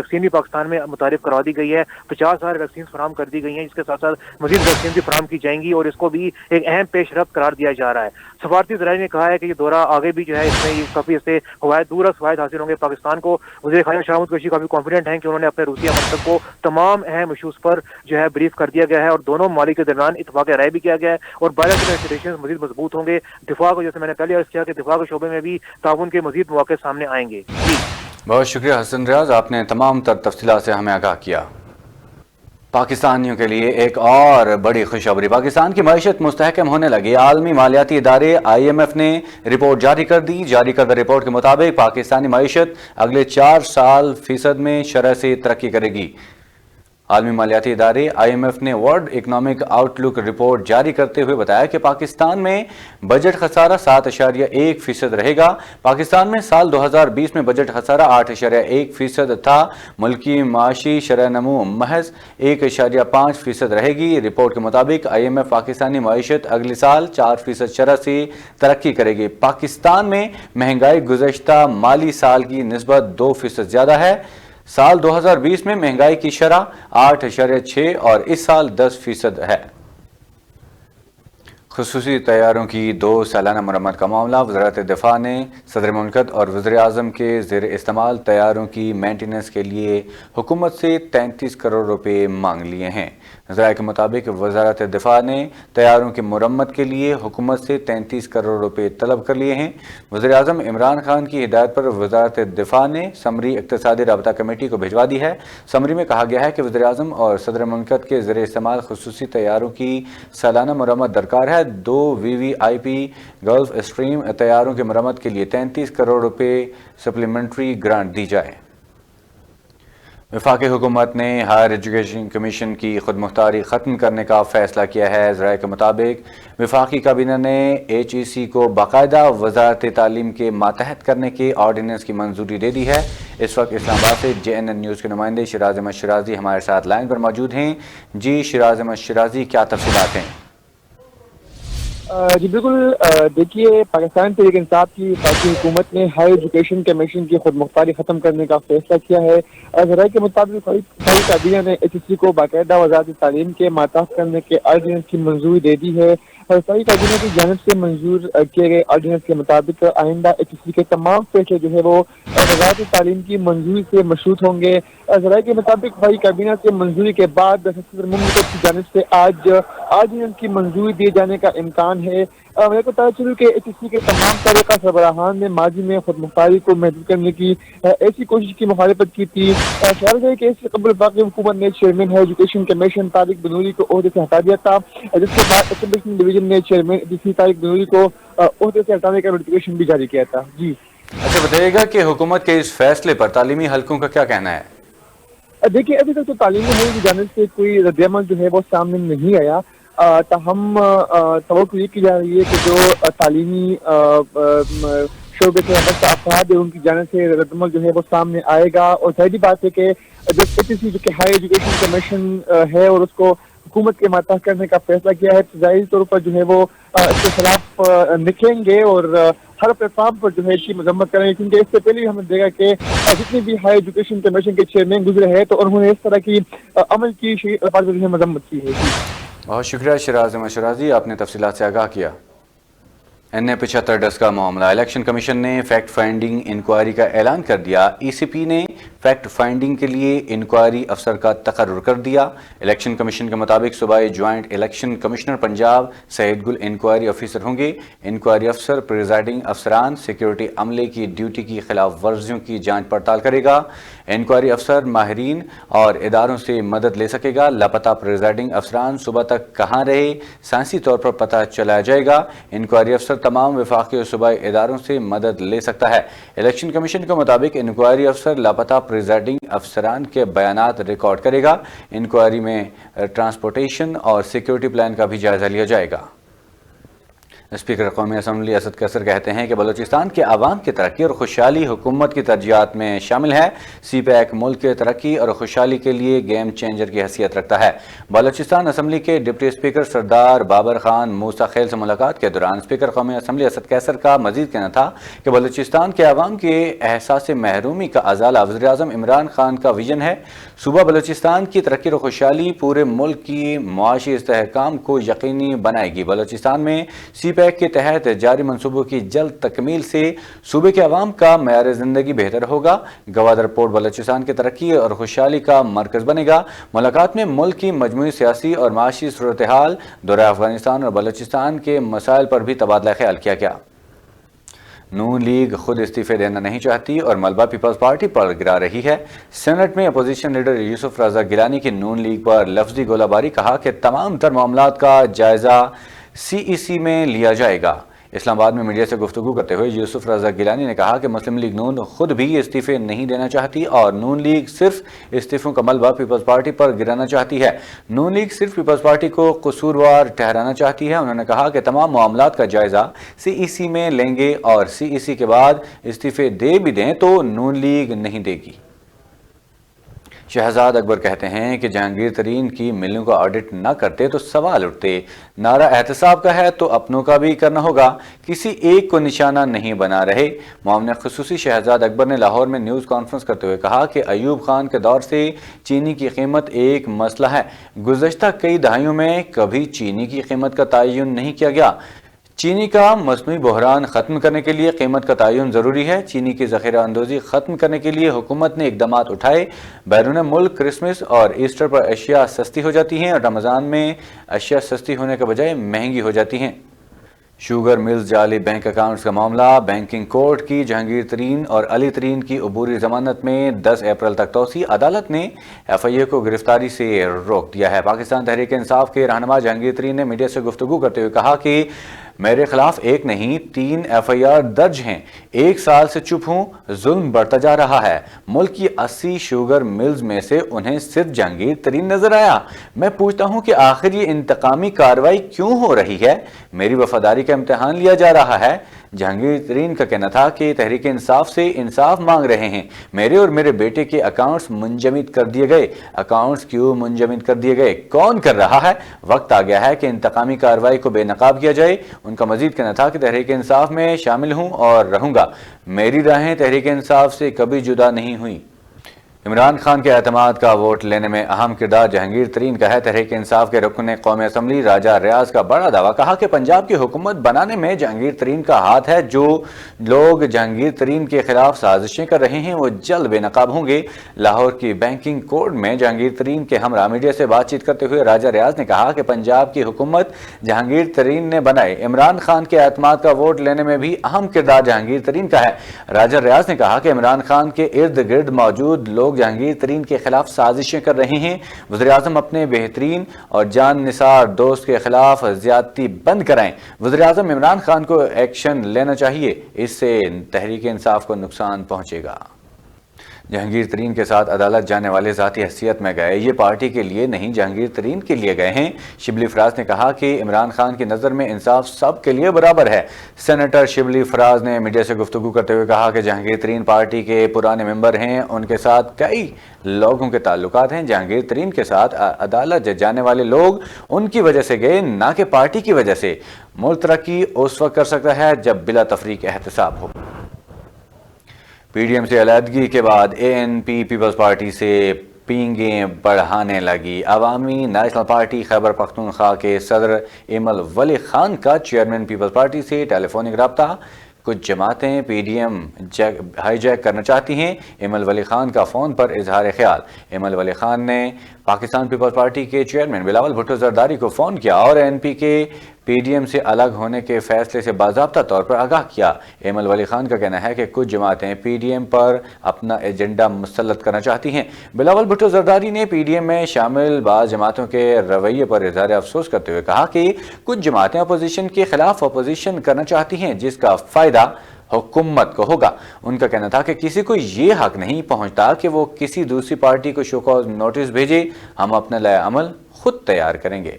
Vaccine بھی پاکستان میں متعارف کروا دی گئی ہے. 50,000 ویکسین فراہم کر دی گئی ہیں, جس کے ساتھ ساتھ مزید ویکسین بھی فراہم کی جائیں گی, اور اس کو بھی ایک اہم پیش رفت قرار دیا جا رہا ہے. سفارتی ذرائع نے کہا ہے کہ یہ دورہ آگے بھی جو ہے اس میں کافی ایسے دور فوائد حاصل ہوں گے پاکستان کو. وزیر خارجہ شاہ محمود قریشی کافی کانفیڈنٹ ہیں کہ انہوں نے اپنے روسیہ منصب کو تمام اہم ایشوز پر جو ہے بریف کر دیا گیا ہے, اور دونوں ممالک کے درمیان اتفاق رائے بھی کیا گیا ہے, اور بائیلیٹرل ریلیشنز مزید مضبوط ہوں گے. دفاع کو, جیسے میں نے پہلے عرض کیا, کہ دفاع کے شعبے میں بھی تعاون کے مزید مواقع سامنے آئیں گے. بہت شکریہ حسن ریاض, آپ نے تمام تر تفصیلات سے ہمیں آگاہ کیا. پاکستانیوں کے لیے ایک اور بڑی خوشخبری, پاکستان کی معیشت مستحکم ہونے لگی. عالمی مالیاتی ادارے IMF نے رپورٹ جاری کر دی. جاری کردہ رپورٹ کے مطابق پاکستانی معیشت اگلے 4 سال فیصد میں شرح سے ترقی کرے گی. عالمی مالیاتی ادارے IMF نے ورلڈ اکنامک آؤٹ لک رپورٹ جاری کرتے ہوئے بتایا کہ پاکستان میں بجٹ خسارہ 7.1% رہے گا. پاکستان میں سال 2020 میں بجٹ خسارہ 8.1% تھا. ملکی معاشی شرح نمو محض 1.5% رہے گی. رپورٹ کے مطابق IMF پاکستانی معیشت اگلے سال 4% شرح سے ترقی کرے گی. پاکستان میں مہنگائی گزشتہ مالی سال کی نسبت 2% زیادہ ہے. سال 2020 میں مہنگائی کی شرح 8.6 اور اس سال 10% ہے. خصوصی طیاروں کی 2 سالانہ مرمت کا معاملہ, وزارت دفاع نے صدر مملکت اور وزیر اعظم کے زیر استعمال طیاروں کی مینٹیننس کے لیے حکومت سے 33 کروڑ روپے مانگ لیے ہیں. ذرائع کے مطابق وزارت دفاع نے طیاروں کی مرمت کے لیے حکومت سے 33 کروڑ روپے طلب کر لیے ہیں. وزیر اعظم عمران خان کی ہدایت پر وزارت دفاع نے سمری اقتصادی رابطہ کمیٹی کو بھجوا دی ہے. سمری میں کہا گیا ہے کہ وزیر اعظم اور صدر مملکت کے زیر استعمال خصوصی طیاروں کی سالانہ مرمت درکار ہے. 2 VVIP گلف اسٹریم طیاروں کی مرمت کے لیے 33 کروڑ روپے سپلیمنٹری گرانٹ دی جائے. وفاقی حکومت نے ہائر ایجوکیشن کمیشن کی خود مختاری ختم کرنے کا فیصلہ کیا ہے. ذرائع کے مطابق وفاقی کابینہ نے HEC کو باقاعدہ وزارت تعلیم کے ماتحت کرنے کے آرڈیننس کی منظوری دے دی ہے. اس وقت اسلام آباد سے JNN نیوز کے نمائندے شیراز احمد شیرازی ہمارے ساتھ لائن پر موجود ہیں. جی شیراز احمد شیرازی, کیا تفصیلات ہیں؟ جی بالکل, دیکھیے پاکستان تحریک انصاف کی وفاقی حکومت نے ہائر ایجوکیشن کمیشن کی خود مختاری ختم کرنے کا فیصلہ کیا ہے. ذرائع کے مطابق وفاقی کابینہ نے HEC کو باقاعدہ وزارت تعلیم کے ماتحت کرنے کے آرڈیننس کی منظوری دے دی ہے. وفاقی کابینہ کی جانب سے منظور کیے گئے آرڈیننس کے مطابق آئندہ HEC کے تمام فیصلے جو ہے وہ وزارت تعلیم کی منظوری سے مشروط ہوں گے. ذرائع کے مطابق وفاقی کابینہ سے منظوری کے بعد صدر مملکت کی جانب سے آج آرڈیننس کی منظوری دیے جانے کا امکان ہے. میرے کو پتہ چلو کہ HEC کے تمام سابقہ سربراہان نے ماضی میں خود مختاری کو محدود کرنے کی ایسی کوشش کی مخالفت کی تھی. خیال ہے کہ اس سے قبل وفاقی حکومت نے chairman higher education commission Tariq Banuri کو عہدے سے ہٹا دیا تھا, جس کے بعد ایجوکیشن ڈویژن نے چیئرمین HEC طارق بنوری کو عہدے سے ہٹانے کا نوٹیفکیشن بھی جاری کیا تھا. جی اچھا, بتائیے گا کہ حکومت کے اس فیصلے پر تعلیمی حلقوں کا کیا کہنا ہے؟ دیکھیے ابھی تک تو تعلیمی حلقوں کی جانب سے کوئی رد عمل جو ہے وہ سامنے نہیں آیا, تاہم توقع یہ کی جا رہی ہے کہ جو تعلیمی شعبے سے وابستہ افراد ہے ان کی جانب سے رد عمل جو ہے وہ سامنے آئے گا. اور ظاہری بات ہے کہ جب HEC جو کہ ہائی ایجوکیشن کمیشن ہے اور اس کو حکومت کے ماتحت کرنے کا فیصلہ کیا ہے, ظاہری طور پر جو ہے وہ اس کے خلاف نکلیں گے اور ہر پلیٹ فارم پر جو ہے اس کی مذمت کریں گے, کیونکہ اس سے پہلے ہم نے دیکھا کہ جتنے بھی ہائی ایجوکیشن کمیشن کے چیئرمین گزرے ہیں تو انہوں نے اس طرح کی عمل کی مذمت کی ہے. بہت شکریہ شیراز احمد شیرازی, آپ نے تفصیلات سے آگاہ کیا. NA-75 کا معاملہ, الیکشن کمیشن نے فیکٹ فائنڈنگ انکوائری کا اعلان کر دیا. ECP نے فیکٹ فائنڈنگ کے لیے انکوائری افسر کا تقرر کر دیا. الیکشن کمیشن کے مطابق صوبائی جوائنٹ الیکشن کمشنر پنجاب سعید گل انکوائری افیسر ہوں گے. انکوائری افسر پریزائڈنگ افسران سیکیورٹی عملے کی ڈیوٹی کی خلاف ورزیوں کی جانچ پڑتال کرے گا. انکوائری افسر ماہرین اور اداروں سے مدد لے سکے گا. لاپتہ پریزائڈنگ افسران صبح تک کہاں رہے سائنسی طور پر پتہ چلایا جائے گا. انکوائری افسر تمام وفاقی اور صوبائی اداروں سے مدد لے سکتا ہے. الیکشن کمیشن کے مطابق انکوائری افسر لاپتہ پریزائڈنگ افسران کے بیانات ریکارڈ کرے گا. انکوائری میں ٹرانسپورٹیشن اور سیکیورٹی پلان کا بھی جائزہ لیا جائے گا. اسپیکر قومی اسمبلی اسد قیصر کہتے ہیں کہ بلوچستان کے عوام کی ترقی اور خوشحالی حکومت کی ترجیحات میں شامل ہے۔ سی پیک ملک کے ترقی اور خوشحالی کے لیے گیم چینجر کی حیثیت رکھتا ہے۔ بلوچستان اسمبلی کے ڈپٹی اسپیکر سردار بابر خان موسیٰ خیل سے ملاقات کے دوران اسپیکر قومی اسمبلی اسد قیصر کا مزید کہنا تھا کہ بلوچستان کے عوام کے احساس محرومی کا ازالہ وزیر اعظم عمران خان کا ویژن ہے۔ صوبہ بلوچستان کی ترقی اور خوشحالی پورے ملک کی معاشی استحکام کو یقینی بنائے گی۔ بلوچستان میں سی پیک کے تحت جاری منصوبوں کی جلد تکمیل سے صوبے کے عوام کا معیار زندگی بہتر ہوگا۔ گوادر پورٹ بلوچستان کی ترقی اور خوشحالی کا مرکز بنے گا۔ ملاقات میں ملک کی مجموعی سیاسی اور معاشی صورتحال، دورہ افغانستان اور بلوچستان کے مسائل پر بھی تبادلہ خیال کیا گیا۔ نون لیگ خود استعفے دینا نہیں چاہتی اور ملبہ پیپلز پارٹی پر گرا رہی ہے۔ سینٹ میں اپوزیشن لیڈر یوسف رضا گیلانی کی نون لیگ پر لفظی گولہ باری، کہا کہ تمام تر معاملات کا جائزہ CEC میں لیا جائے گا۔ اسلام آباد میں میڈیا سے گفتگو کرتے ہوئے یوسف رضا گیلانی نے کہا کہ مسلم لیگ نون خود بھی استعفے نہیں دینا چاہتی اور نون لیگ صرف استعفوں کا ملبہ پیپلز پارٹی پر گرانا چاہتی ہے۔ نون لیگ صرف پیپلز پارٹی کو قصوروار ٹھہرانا چاہتی ہے۔ انہوں نے کہا کہ تمام معاملات کا جائزہ CEC میں لیں گے اور CEC کے بعد استعفے دے بھی دیں تو نون لیگ نہیں دے گی۔ شہزاد اکبر کہتے ہیں کہ جہانگیر ترین کی ملوں کا آڈٹ نہ کرتے تو سوال اٹھتے۔ نعرہ احتساب کا ہے تو اپنوں کا بھی کرنا ہوگا، کسی ایک کو نشانہ نہیں بنا رہے۔ معاون خصوصی شہزاد اکبر نے لاہور میں نیوز کانفرنس کرتے ہوئے کہا کہ ایوب خان کے دور سے چینی کی قیمت ایک مسئلہ ہے۔ گزشتہ کئی دہائیوں میں کبھی چینی کی قیمت کا تعین نہیں کیا گیا۔ چینی کا مصنوعی بحران ختم کرنے کے لیے قیمت کا تعین ضروری ہے۔ چینی کی ذخیرہ اندوزی ختم کرنے کے لیے حکومت نے اقدامات اٹھائے۔ بیرون ملک کرسمس اور ایسٹر پر اشیاء سستی ہو جاتی ہیں اور رمضان میں اشیاء سستی ہونے کے بجائے مہنگی ہو جاتی ہیں۔ شوگر ملز جعلی بینک اکاؤنٹس کا معاملہ، بینکنگ کورٹ کی جہانگیر ترین اور علی ترین کی عبوری ضمانت میں 10 اپریل تک توسیع، عدالت نے FIA کو گرفتاری سے روک دیا ہے۔ پاکستان تحریک انصاف کے رہنما جہانگیر ترین نے میڈیا سے گفتگو کرتے ہوئے کہا کہ میرے خلاف ایک نہیں 3 FIR درج ہیں، 1 سال سے چپ ہوں، ظلم بڑھتا جا رہا ہے۔ ملک کی 80 شوگر ملز میں سے انہیں صرف جہانگیر ترین نظر آیا۔ میں پوچھتا ہوں کہ آخر یہ انتقامی کارروائی کیوں ہو رہی ہے؟ میری وفاداری کا امتحان لیا جا رہا ہے۔ جہانگیر ترین کا کہنا تھا کہ تحریک انصاف سے انصاف مانگ رہے ہیں۔ میرے اور میرے بیٹے کے اکاؤنٹس منجمد کر دیے گئے۔ اکاؤنٹس کیوں منجمد کر دیے گئے؟ کون کر رہا ہے؟ وقت آ گیا ہے کہ انتقامی کارروائی کو بے نقاب کیا جائے۔ ان کا مزید کہنا تھا کہ تحریک انصاف میں شامل ہوں اور رہوں گا۔ میری راہیں تحریک انصاف سے کبھی جدا نہیں ہوئی۔ عمران خان کے اعتماد کا ووٹ لینے میں اہم کردار جہانگیر ترین کا ہے۔ تحریک انصاف کے رکن قومی اسمبلی راجہ ریاض کا بڑا دعویٰ، کہا کہ پنجاب کی حکومت بنانے میں جہانگیر ترین کا ہاتھ ہے۔ جو لوگ جہانگیر ترین کے خلاف سازشیں کر رہے ہیں وہ جلد بے نقاب ہوں گے۔ لاہور کی بینکنگ کورٹ میں جہانگیر ترین کے ہمراہ میڈیا سے بات چیت کرتے ہوئے راجہ ریاض نے کہا کہ پنجاب کی حکومت جہانگیر ترین نے بنائے۔ عمران خان کے اعتماد کا ووٹ لینے میں بھی اہم کردار جہانگیر ترین کا ہے۔ راجہ ریاض نے کہا کہ عمران خان کے ارد گرد موجود لوگ جہانگیر ترین کے خلاف سازشیں کر رہے ہیں۔ وزیراعظم اپنے بہترین اور جان نثار دوست کے خلاف زیادتی بند کرائیں۔ وزیراعظم عمران خان کو ایکشن لینا چاہیے، اس سے تحریک انصاف کو نقصان پہنچے گا۔ جہانگیر ترین کے ساتھ عدالت جانے والے ذاتی حیثیت میں گئے، یہ پارٹی کے لیے نہیں جہانگیر ترین کے لیے گئے ہیں۔ شبلی فراز نے کہا کہ عمران خان کی نظر میں انصاف سب کے لیے برابر ہے۔ سینیٹر شبلی فراز نے میڈیا سے گفتگو کرتے ہوئے کہا کہ جہانگیر ترین پارٹی کے پرانے ممبر ہیں، ان کے ساتھ کئی لوگوں کے تعلقات ہیں۔ جہانگیر ترین کے ساتھ عدالت جانے والے لوگ ان کی وجہ سے گئے، نہ کہ پارٹی کی وجہ سے۔ ملک ترقی اس وقت کر سکتا ہے جب بلا تفریق احتساب ہو۔ PDM سے علیحدگی کے بعد ANP پیپلز پارٹی سے پینگیں بڑھانے لگی۔ عوامی نیشنل پارٹی خیبر پختونخوا کے صدر ایمل ولی خان کا چیئرمین پیپلز پارٹی سے ٹیلی فونک رابطہ۔ کچھ جماعتیں PDM ہائی جیک کرنا چاہتی ہیں، ایمل ولی خان کا فون پر اظہار خیال۔ ایمل ولی خان نے پاکستان پیپلز پارٹی کے چیئرمین بلاول بھٹو زرداری کو فون کیا اور ANP کے PDM سے الگ ہونے کے فیصلے سے باضابطہ طور پر آگاہ کیا۔ ایمل ولی خان کا کہنا ہے کہ کچھ جماعتیں PDM پر اپنا ایجنڈا مسلط کرنا چاہتی ہیں۔ بلاول بھٹو زرداری نے PDM میں شامل بعض جماعتوں کے رویے پر اظہار افسوس کرتے ہوئے کہا کہ کچھ جماعتیں اپوزیشن کے خلاف اپوزیشن کرنا چاہتی ہیں، جس کا فائدہ حکومت کو ہوگا۔ ان کا کہنا تھا کہ کسی کو یہ حق نہیں پہنچتا کہ وہ کسی دوسری پارٹی کو شو کاز نوٹس بھیجے، ہم اپنا لائحہ عمل خود تیار کریں گے۔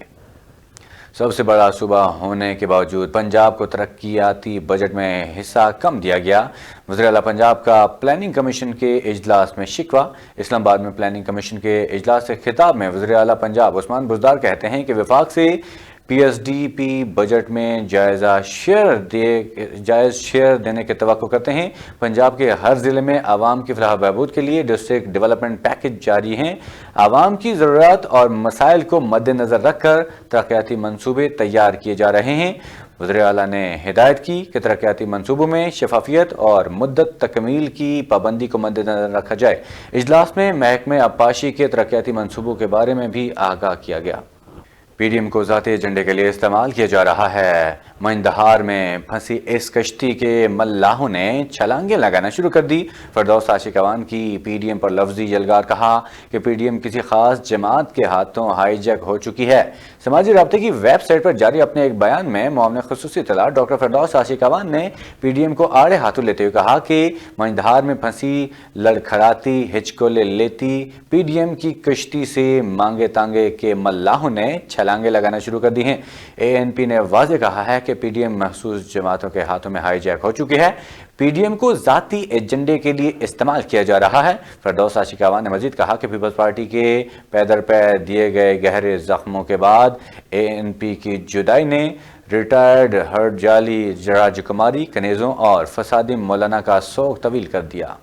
سب سے بڑا صوبہ ہونے کے باوجود پنجاب کو ترقیاتی بجٹ میں حصہ کم دیا گیا۔ وزیر اعلیٰ پنجاب کا پلاننگ کمیشن کے اجلاس میں شکوہ۔ اسلام آباد میں پلاننگ کمیشن کے اجلاس سے خطاب میں وزیر اعلیٰ پنجاب عثمان بزدار کہتے ہیں کہ وفاق سے P S D P budget میں جائز شیئر دینے کی توقع کرتے ہیں۔ پنجاب کے ہر ضلع میں عوام کی فلاح و بہبود کے لیے ڈسٹرکٹ ڈیولپمنٹ پیکج جاری ہیں۔ عوام کی ضروریات اور مسائل کو مد نظر رکھ کر ترقیاتی منصوبے تیار کیے جا رہے ہیں۔ وزیر اعلیٰ نے ہدایت کی کہ ترقیاتی منصوبوں میں شفافیت اور مدت تکمیل کی پابندی کو مد نظر رکھا جائے۔ اجلاس میں محکمہ آبپاشی کے ترقیاتی منصوبوں کے بارے میں بھی آگاہ کیا گیا۔ پی ڈی ایم کو ذاتی ایجنڈے کے لیے استعمال کیا جا رہا ہے۔ مہندہار میں پھنسی اس کشتی کے ملاحوں نے چھلانگیں لگانا شروع کر دی۔ فردوس عاشق اعوان کی پی ڈی ایم پر لفظی یلغار، کہا کہ پی ڈی ایم کسی خاص جماعت کے ہاتھوں ہائی جیک ہو چکی ہے۔ سماجی رابطے کی ویب سائٹ پر جاری اپنے ایک بیان میں معاون خصوصی اطلاع ڈاکٹر فردوس عاشق اعوان نے پی ڈی ایم کو آڑے ہاتھوں لیتے ہوئے کہا کہ مہندہار میں پھنسی لڑکھڑاتی ہچکولے لیتی پی ڈی ایم کی کشتی سے مانگے تانگے کے ملاحوں نے چھلانگیں لگانا شروع کر دی ہیں۔ اے این پی نے واضح کہا ہے کہ پی ڈی ایم محسوس جماعتوں کے ہاتھوں میں ہائی جیک ہو چکی ہے۔ پی ڈی ایم کو ذاتی ایجنڈے کے لیے استعمال کیا جا رہا ہے۔ فردوس عاشق اعوان نے مزید کہا کہ پیپلز پارٹی کے پے در پے دیے گئے گہرے زخموں کے بعد اے این پی کی جدائی نے ریٹائرڈ ہرڈ جالی راج کماری کنیزوں اور فسادی مولانا کا سوگ طویل کر دیا۔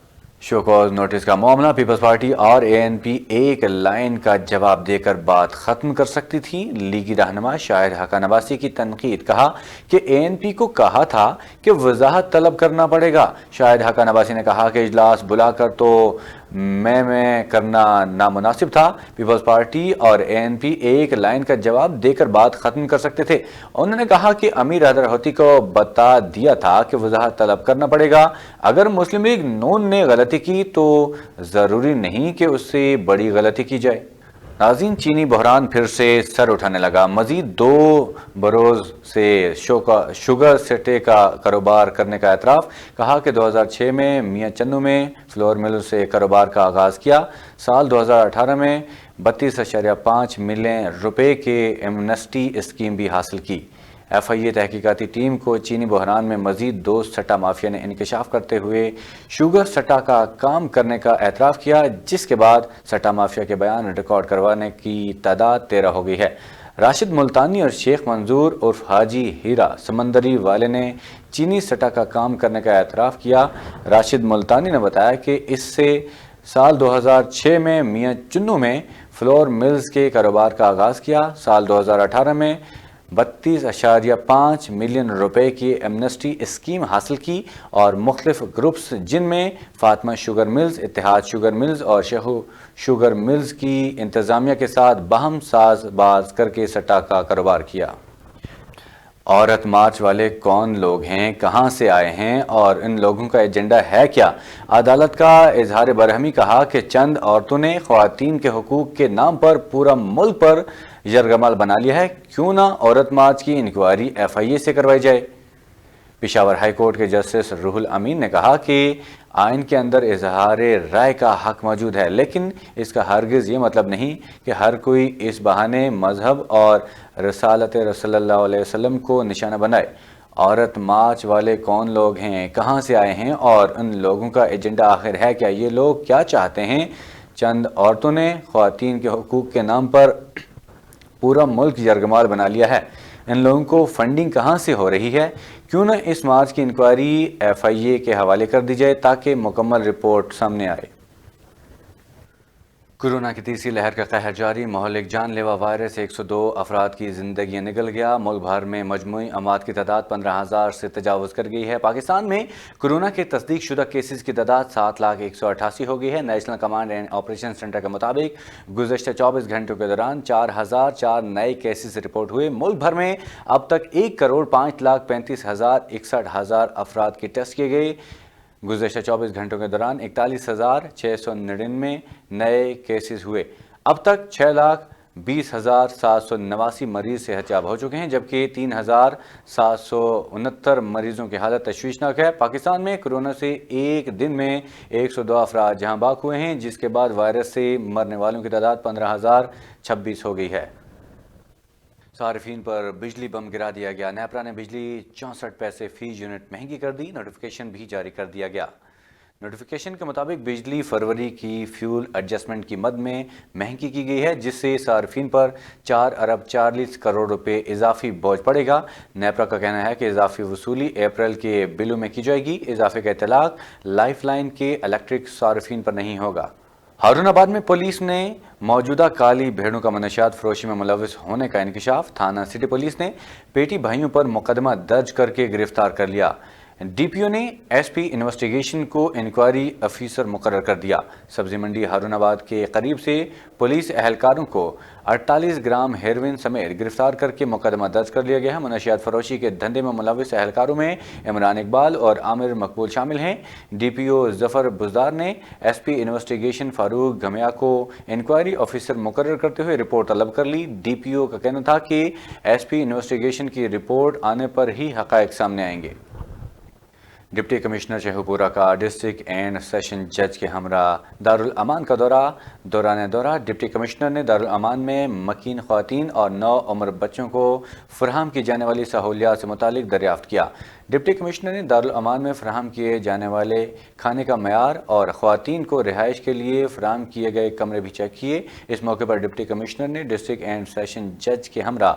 شو کاز نوٹس کا معاملہ پیپلز پارٹی اور اے این پی ایک لائن کا جواب دے کر بات ختم کر سکتی تھی۔ لیگی رہنما شاہد حقان عباسی کی تنقید، کہا کہ اے این پی کو کہا تھا کہ وضاحت طلب کرنا پڑے گا۔ شاہد حقان عباسی نے کہا کہ اجلاس بلا کر تو میں کرنا نامناسب تھا۔ پیپلز پارٹی اور اے این پی ایک لائن کا جواب دے کر بات ختم کر سکتے تھے۔ انہوں نے کہا کہ امیر حیدر ہوتی کو بتا دیا تھا کہ وضاحت طلب کرنا پڑے گا۔ اگر مسلم لیگ نون نے غلطی کی تو ضروری نہیں کہ اس سے بڑی غلطی کی جائے۔ ناظرین، چینی بحران پھر سے سر اٹھانے لگا۔ مزید 2 بروز سے شوگر سٹے کا کاروبار کرنے کا اعتراف، کہا کہ 2006 میں میاں چنو میں فلور مل سے کاروبار کا آغاز کیا۔ سال 2018 میں 32.5 ملین روپے کے ایمنسٹی اسکیم بھی حاصل کی۔ ایف آئی اے تحقیقاتی ٹیم کو چینی بحران میں مزید 2 سٹا مافیا نے انکشاف کرتے ہوئے شوگر سٹا کا کام کرنے کا اعتراف کیا، جس کے بعد سٹا مافیا کے بیان ریکارڈ کروانے کی تعداد 13 ہو گئی ہے۔ راشد ملتانی اور شیخ منظور عرف حاجی ہیرا سمندری والے نے چینی سٹا کا کام کرنے کا اعتراف کیا۔ راشد ملتانی نے بتایا کہ اس سے سال 2006 میں میاں چنو میں فلور ملز کے کاروبار کا آغاز کیا۔ سال 2018 میں 32.5 ملین روپے کی ایمنسٹی اسکیم حاصل کی اور مختلف گروپس جن میں فاطمہ شوگر ملز، اتحاد شوگر ملز اور شیخو شوگر ملز کی انتظامیہ کے ساتھ باہم ساز باز کر کے سٹا کا کاروبار کیا۔ عورت مارچ والے کون لوگ ہیں، کہاں سے آئے ہیں اور ان لوگوں کا ایجنڈا ہے کیا؟ عدالت کا اظہار برہمی، کہا کہ چند عورتوں نے خواتین کے حقوق کے نام پر پورا ملک پر یرغمال بنا لیا ہے، کیوں نہ عورت مارچ کی انکوائری ایف آئی اے سے کروائی جائے۔ پشاور ہائی کورٹ کے جسٹس روح الامین نے کہا کہ آئین کے اندر اظہار رائے کا حق موجود ہے، لیکن اس کا ہرگز یہ مطلب نہیں کہ ہر کوئی اس بہانے مذہب اور رسالت رسول اللہ علیہ وسلم کو نشانہ بنائے۔ عورت مارچ والے کون لوگ ہیں، کہاں سے آئے ہیں اور ان لوگوں کا ایجنڈا آخر ہے کیا؟ یہ لوگ کیا چاہتے ہیں؟ چند عورتوں نے خواتین کے حقوق کے نام پر پورا ملک یرغمال بنا لیا ہے۔ ان لوگوں کو فنڈنگ کہاں سے ہو رہی ہے؟ کیوں نہ اس مارچ کی انکوائری ایف آئی اے کے حوالے کر دی جائے تاکہ مکمل رپورٹ سامنے آئے۔ کورونا کی تیسری لہر کا قہر جاری، مہلک جان لیوا وائرس 102 افراد کی زندگیاں نگل گیا۔ ملک بھر میں مجموعی اموات کی تعداد 15,000 سے تجاوز کر گئی ہے۔ پاکستان میں کورونا کے تصدیق شدہ کیسز کی تعداد 7,188,000 ہو گئی ہے۔ National command and operation centre کے مطابق گزشتہ 24 گھنٹوں کے دوران 4,004 نئے کیسز رپورٹ ہوئے۔ ملک بھر میں اب تک 1,05,35,61 افراد کے ٹیسٹ کیے گئے۔ گزشتہ 24 گھنٹوں کے دوران 41,699 نئے کیسز ہوئے۔ اب تک 6,20,789 مریض صحت یاب ہو چکے ہیں، جبکہ 3,769 مریضوں کی حالت تشویشناک ہے۔ پاکستان میں کورونا سے ایک دن میں 102 افراد جہاں باق ہوئے ہیں، جس کے بعد وائرس سے مرنے والوں کی تعداد 15,026 ہو گئی ہے۔ صارفین پر بجلی بم گرا دیا گیا۔ نیپرا نے بجلی 64 پیسے فی یونٹ مہنگی کر دی۔ نوٹیفیکیشن بھی جاری کر دیا گیا۔ نوٹیفیکیشن کے مطابق بجلی فروری کی فیول ایڈجسٹمنٹ کی مد میں مہنگی کی گئی ہے، جس سے صارفین پر 4 ارب 40 کروڑ روپے اضافی بوجھ پڑے گا۔ نیپرا کا کہنا ہے کہ اضافی وصولی اپریل کے بلوں میں کی جائے گی۔ اضافے کا اطلاق لائف لائن کے الیکٹرک صارفین پر نہیں ہوگا۔ ہارون آباد میں پولیس نے موجودہ کالی بھیڑوں کا منشیات فروشی میں ملوث ہونے کا انکشاف۔ تھانہ سٹی پولیس نے پیٹی بھائیوں پر مقدمہ درج کر کے گرفتار کر لیا۔ ڈی پی او نے ایس پی انویسٹیگیشن کو انکوائری افیسر مقرر کر دیا۔ سبزی منڈی ہارون آباد کے قریب سے پولیس اہلکاروں کو 48 گرام ہیروین سمیت گرفتار کر کے مقدمہ درج کر لیا گیا ہے۔ منشیات فروشی کے دھندے میں ملوث اہلکاروں میں عمران اقبال اور عامر مقبول شامل ہیں۔ ڈی پی او ظفر بزدار نے ایس پی انویسٹیگیشن فاروق گھمیا کو انکوائری افیسر مقرر کرتے ہوئے رپورٹ طلب کر لی۔ ڈی پی او کا کہنا تھا کہ ایس پی انویسٹیگیشن کی رپورٹ آنے پر ہی حقائق سامنے آئیں گے۔ ڈپٹی کمشنر شیخو پورہ کا ڈسٹرکٹ اینڈ سیشن جج کے ہمراہ دارالامان کا دورہ۔ دوران دورہ ڈپٹی کمشنر نے دارالامان میں مکین خواتین اور نوعمر بچوں کو فراہم کی جانے والی سہولیات سے متعلق دریافت کیا۔ ڈپٹی کمشنر نے دارالامان میں فراہم کیے جانے والے کھانے کا معیار اور خواتین کو رہائش کے لیے فراہم کیے گئے کمرے بھی چیک کیے۔ اس موقع پر ڈپٹی کمشنر نے ڈسٹرکٹ اینڈ سیشن جج کے ہمراہ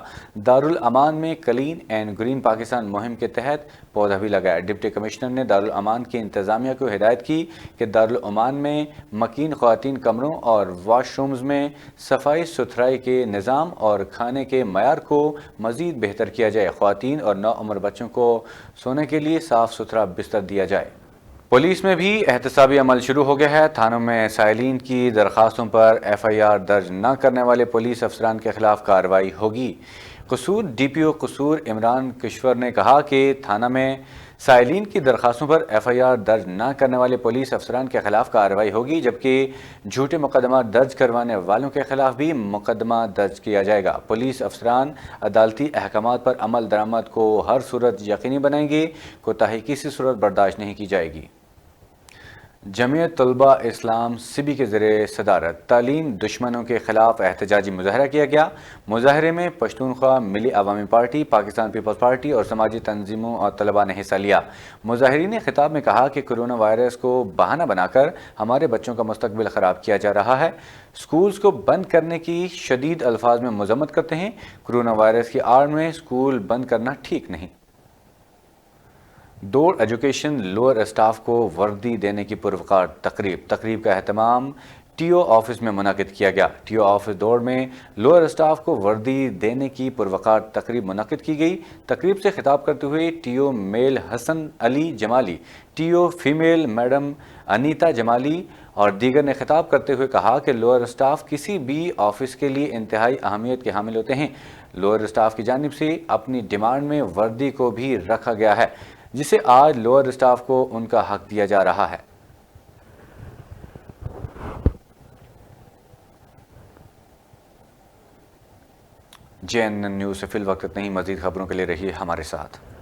دارالامان میں کلین اینڈ گرین پاکستان مہم کے تحت پودا بھی لگایا۔ ڈپٹی کمشنر نے دارالامان کی انتظامیہ کو ہدایت کی کہ دارالامان میں مکین خواتین کمروں اور واش رومز میں صفائی ستھرائی کے نظام اور کھانے کے معیار کو مزید بہتر کیا جائے۔ خواتین اور نوعمر بچوں کو سونے کے لیے صاف ستھرا بستر دیا جائے۔ پولیس میں بھی احتسابی عمل شروع ہو گیا ہے۔ تھانوں میں سائلین کی درخواستوں پر ایف آئی آر درج نہ کرنے والے پولیس افسران کے خلاف کارروائی ہوگی۔ قصور ڈی پی او قصور عمران کشور نے کہا کہ تھانہ میں سائلین کی درخواستوں پر ایف آئی آر درج نہ کرنے والے پولیس افسران کے خلاف کارروائی ہوگی، جبکہ جھوٹے مقدمہ درج کروانے والوں کے خلاف بھی مقدمہ درج کیا جائے گا۔ پولیس افسران عدالتی احکامات پر عمل درآمد کو ہر صورت یقینی بنائیں گے۔ کوتاہی کسی صورت برداشت نہیں کی جائے گی۔ جمعیت طلباء اسلام سبی کے ذریعے صدارت تعلیم دشمنوں کے خلاف احتجاجی مظاہرہ کیا گیا۔ مظاہرے میں پشتونخوا ملی عوامی پارٹی، پاکستان پیپلز پارٹی اور سماجی تنظیموں اور طلباء نے حصہ لیا۔ مظاہرین نے خطاب میں کہا کہ کرونا وائرس کو بہانہ بنا کر ہمارے بچوں کا مستقبل خراب کیا جا رہا ہے۔ اسکولز کو بند کرنے کی شدید الفاظ میں مذمت کرتے ہیں۔ کرونا وائرس کی آڑ میں اسکول بند کرنا ٹھیک نہیں۔ دوڑ ایجوکیشن لوئر اسٹاف کو وردی دینے کی پروقار تقریب کا اہتمام ٹی او آفس میں منعقد کیا گیا۔ ٹی او آفس دوڑ میں لوئر اسٹاف کو وردی دینے کی پروقار تقریب منعقد کی گئی۔ تقریب سے خطاب کرتے ہوئے T O male Hasan Ali Jamali, T O female madam Anita Jamali اور دیگر نے خطاب کرتے ہوئے کہا کہ لوئر اسٹاف کسی بھی آفس کے لیے انتہائی اہمیت کے حامل ہوتے ہیں۔ لوئر اسٹاف کی جانب سے اپنی ڈیمانڈ میں وردی کو بھی رکھا گیا ہے، جسے آج لوئر اسٹاف کو ان کا حق دیا جا رہا ہے۔ جے این این نیوز سے فی الوقت اتنا ہی۔ مزید خبروں کے لیے رہیے ہمارے ساتھ۔